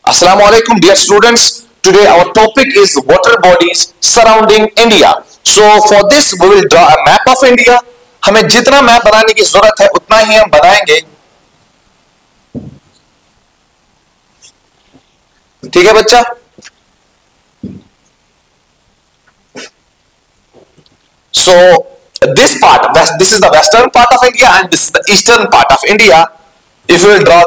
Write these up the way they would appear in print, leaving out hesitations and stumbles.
Assalamu alaikum, dear students. Today our topic is water bodies surrounding India. So for this we will draw a map of India. हमें जितना map बनाने की जरूरत है उतना ही हम बनाएंगे. ठीक है बच्चा? So this part, this is the western part of India and this is the eastern part of India. If you will draw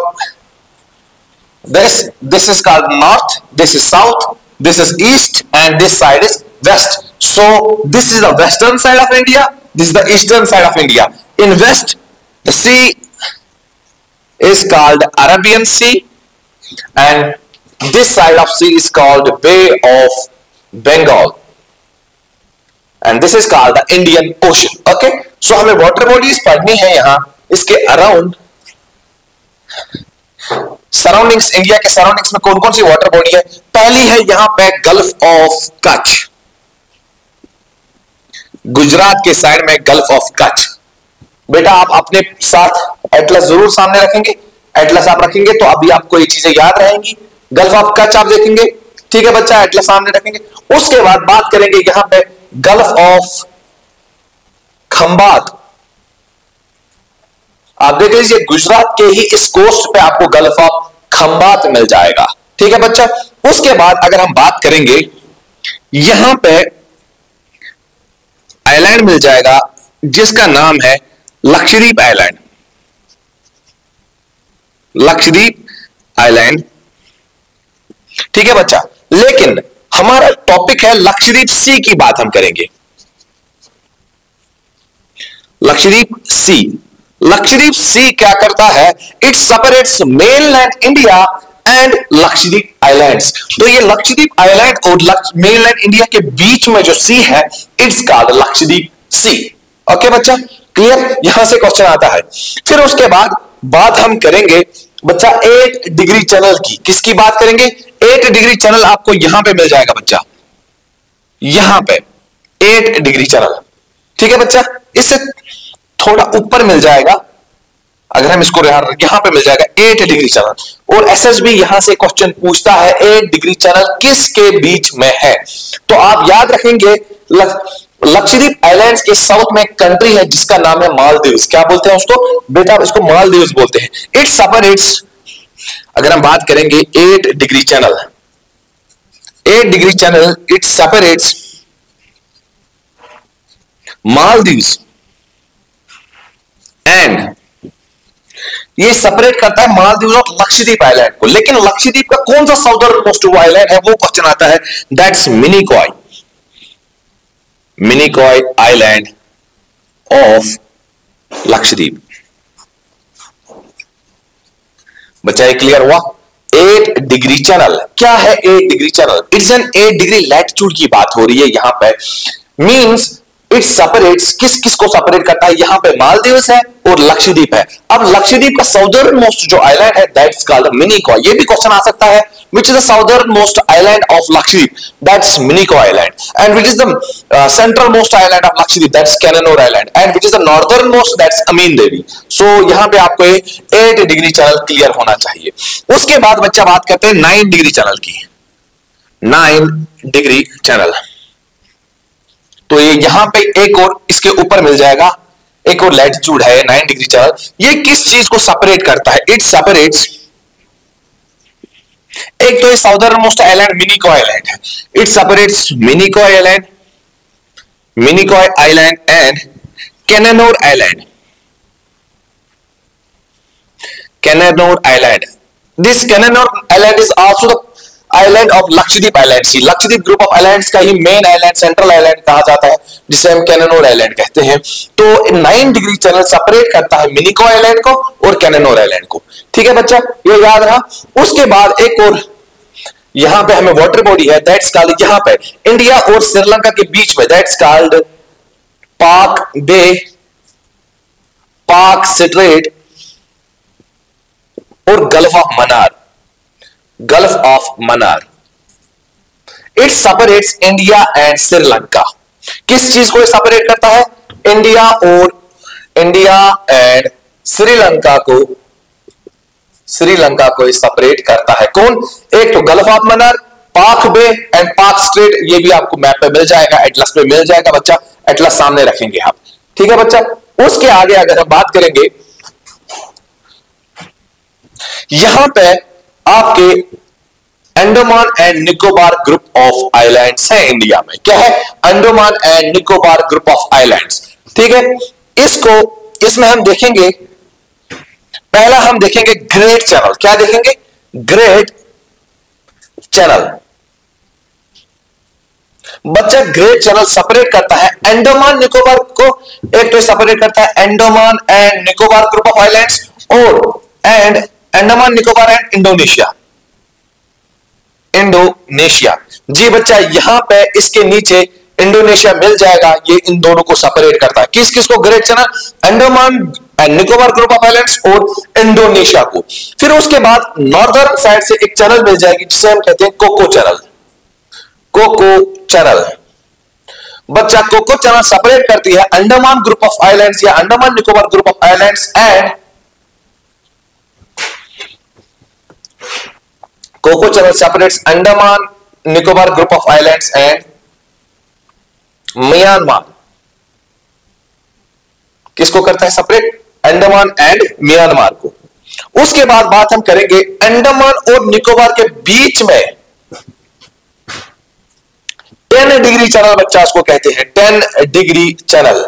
this is called north, this is south, this is east, and this side is west. So this is the western side of India, this is the eastern side of India. In west, the sea is called Arabian Sea, and this side of sea is called Bay of Bengal, and this is called the Indian Ocean. Okay, so हमें water bodies पढ़नी है यहाँ. इसके around surroundings, India के surroundings में कौन कौन सी water body है? पहली है यहां पे गल्फ ऑफ कच्छ, गुजरात के साइड में गल्फ ऑफ कच्छ. बेटा आप अपने साथ एटलस जरूर सामने रखेंगे. एटलस आप रखेंगे तो अभी आपको ये चीजें याद रहेंगी. गल्फ ऑफ कच्छ आप देखेंगे, ठीक है बच्चा, एटलस सामने रखेंगे. उसके बाद बात करेंगे यहां पे गल्फ ऑफ खंबात. आप देख लीजिए गुजरात के ही इस कोस्ट पे आपको गल्फ ऑफ खंबात मिल जाएगा. ठीक है बच्चा. उसके बाद अगर हम बात करेंगे यहां पे आइलैंड मिल जाएगा जिसका नाम है लक्षद्वीप आइलैंड. लक्षद्वीप आइलैंड, ठीक है बच्चा. लेकिन हमारा टॉपिक है लक्षद्वीप सी की बात हम करेंगे. लक्षद्वीप सी. लक्षद्वीप सी क्या करता है? It separates mainland India and Lakshadweep islands. तो ये लक्षद्वीप आइलैंड और मेनलैंड इंडिया के बीच में जो सी है it's called Lakshadweep sea. Okay बच्चा, क्लियर? यहां से क्वेश्चन आता है. फिर उसके बाद बात हम करेंगे बच्चा 8 डिग्री चैनल की. किसकी बात करेंगे? 8 डिग्री चैनल आपको यहां पे मिल जाएगा बच्चा, यहां पे 8 डिग्री चैनल. ठीक है बच्चा, इससे थोड़ा ऊपर मिल जाएगा. अगर हम इसको यहां पे मिल जाएगा 8 डिग्री चैनल. और एसएसबी यहां से क्वेश्चन पूछता है 8 डिग्री चैनल किसके बीच में है? तो आप याद रखेंगे लक्षद्वीप आइलैंड्स के साउथ में एक कंट्री है जिसका नाम है मालदीव्स. क्या बोलते हैं उसको बेटा? इसको मालदीव्स बोलते हैं. इट सेपरेट्स, अगर हम बात करेंगे 8 degree channel, 8 degree channel it separates Maldives and ये सेपरेट करता है मालदीव और लक्षद्वीप आइलैंड को. लेकिन लक्षद्वीप का कौन सा साउदर्न मोस्ट आइलैंड है? वो क्वेश्चन आता है. That's Minicoy. Minicoy island of Lakshadweep. बच्चा ये क्लियर हुआ? 8 डिग्री चैनल क्या है? 8 degree channel it's an 8 degree latitude की बात हो रही है यहां पे. मींस इट सेपरेट्स, किस किस को सेपरेट करता है? यहां पे मालदीव्स है और लक्षद्वीप है. अब लक्षद्वीप का साउदर्न मोस्ट जो आइलैंड है दैट्स कॉल्ड मिनिकॉय. ये भी क्वेश्चन आ सकता है which is the southern most island of Lakshadweep, that's Minicoy Island, and which is the central most island of Lakshadweep, that's Cananore Island, and which is the northern most, that's Amin Devi. So यहां पे आपको 8 degree channel clear होना चाहिए. उसके बाद बच्चा बात करते हैं 9 डिग्री चैनल की. 9 डिग्री चैनल, तो ये यहां पे एक और इसके ऊपर मिल जाएगा, एक और लैटिट्यूड है 9 डिग्री चैनल. ये किस चीज को सेपरेट करता है? इट सेपरेट्स, एक तो ये southernmost island Minicoy island है. It separates Minicoy island, Minicoy island and Cannanore island. Cannanore island, this Cannanore island is also the island of Lakshadweep island. Lakshadweep group of islands का ही मेन आइलैंड, सेंट्रल आइलैंड कहा जाता है, जिसे हम कैनानोर आइलैंड कहते हैं. तो 9 डिग्री चैनल सेपरेट करता है मिनिकॉय आइलैंड को और कैनानोर आइलैंड को. ठीक है बच्चा, ये याद रहा. उसके बाद एक और यहां पे हमें वाटर बॉडी है दैट्स कॉल्ड, यहां पे इंडिया और श्रीलंका के बीच में, दैट्स कॉल्ड पाक बे, पाक स्ट्रेट और gulf of Mannar. Gulf of Mannar it separates India and Sri Lanka. किस चीज को सेपरेट करता है? इंडिया एंड श्रीलंका को श्रीलंका को सेपरेट करता है। कौन? एक तो gulf of Mannar, Palk bay and Palk straight, ये भी आपको मैप पे मिल जाएगा, एटलस पे मिल जाएगा बच्चा, एटलस सामने रखेंगे आप, ठीक है बच्चा। उसके आगे अगर हम बात करेंगे, यहां पे आपके Andaman and Nicobar group of islands है इंडिया में। क्या है? Andaman and Nicobar group of islands, ठीक है। इसमें हम देखेंगे, पहला हम देखेंगे ग्रेट चैनल। क्या देखेंगे? Great channel. बच्चा ग्रेट चैनल सेपरेट करता है अंडमान निकोबार को, एक तो सेपरेट करता है Andaman and Nicobar group of islands और अंडमान निकोबार एंड इंडोनेशिया। जी बच्चा, यहां पे इसके नीचे इंडोनेशिया मिल जाएगा, ये इन दोनों को सेपरेट करता है। किस किस को? Great channel, Andaman and Nicobar group of islands और इंडोनेशिया को। फिर उसके बाद नॉर्दर्न साइड से एक चैनल मिल जाएगी जिसे हम कहते हैं कोको चैनल। कोको चैनल बच्चा, कोको चैनल सेपरेट करती है अंडमान ग्रुप ऑफ आइलैंड्स या Andaman Nicobar group of islands and Coco channel separates Andaman Nicobar group of islands and Myanmar. किसको करता है सेपरेट? अंडमान एंड म्यांमार को। उसके बाद बात हम करेंगे अंडमान और निकोबार के बीच में 10 डिग्री चैनल, बच्चा उसको कहते हैं 10 degree channel.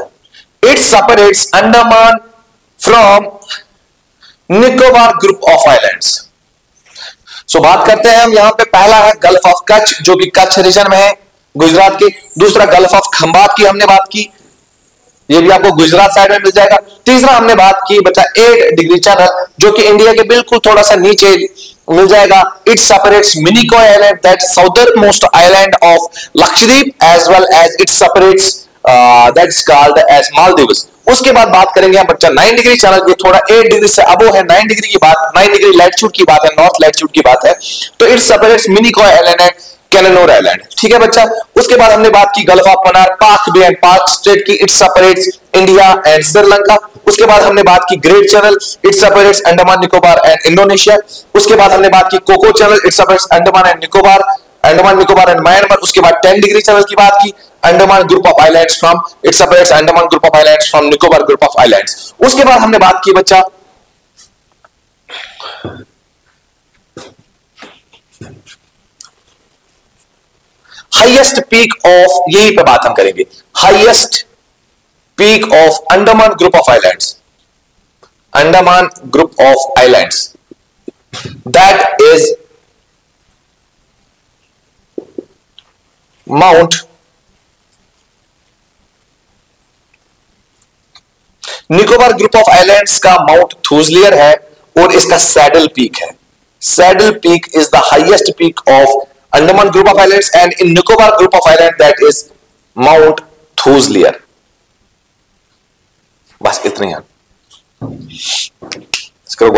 It separates Andaman from Nicobar group of islands. So बात करते हैं हम यहां पे, पहला है गल्फ ऑफ कच्छ जो कि कच्छ रीजन में है गुजरात के। दूसरा गल्फ ऑफ खंबात की हमने बात की, ये भी आपको गुजरात साइड में मिल जाएगा। तीसरा हमने बात की बच्चा 8 डिग्री चैनल जो कि इंडिया के बिल्कुल थोड़ा सा नीचे मिल जाएगा। It separates Minicoy island, that southernmost island of Lakshadweep, as well as it separates that is called as Maldives. उसके बाद बात करेंगे हम बच्चा 9 डिग्री चैनल, ये थोड़ा 8 डिग्री से अबो है। 9 डिग्री की बात, 9 डिग्री लैटिट्यूड की बात है, नॉर्थ लैटिट्यूड की बात है। तो it separates Minicoy island and Cannanore island, ठीक है बच्चा। उसके बाद हमने बात की gulf of Mannar, Palk bay and Palk strait की, it separates India and Sri Lanka. उसके बाद हमने बात की great channel, it separates Andaman Nicobar and Indonesia. उसके बाद हमने बात की Coco channel, it separates Andaman and Nicobar and Myanmar. उसके बाद 10 डिग्री चैनल की बात की, Andaman group of islands from, it separates Andaman group of islands from Nicobar group of islands. उसके बाद हमने बात की बच्चा हाईएस्ट पीक ऑफ, यही पे बात हम करेंगे, highest peak of Andaman group of islands, Andaman group of islands, that is Mount Nicobar group of islands का माउंट थूसलियर है और इसका सैडल पीक है। Saddle Peak is the highest peak of Andaman group of islands and in Nicobar group of island that is Mount Thuillier. बस इतनी है। इसको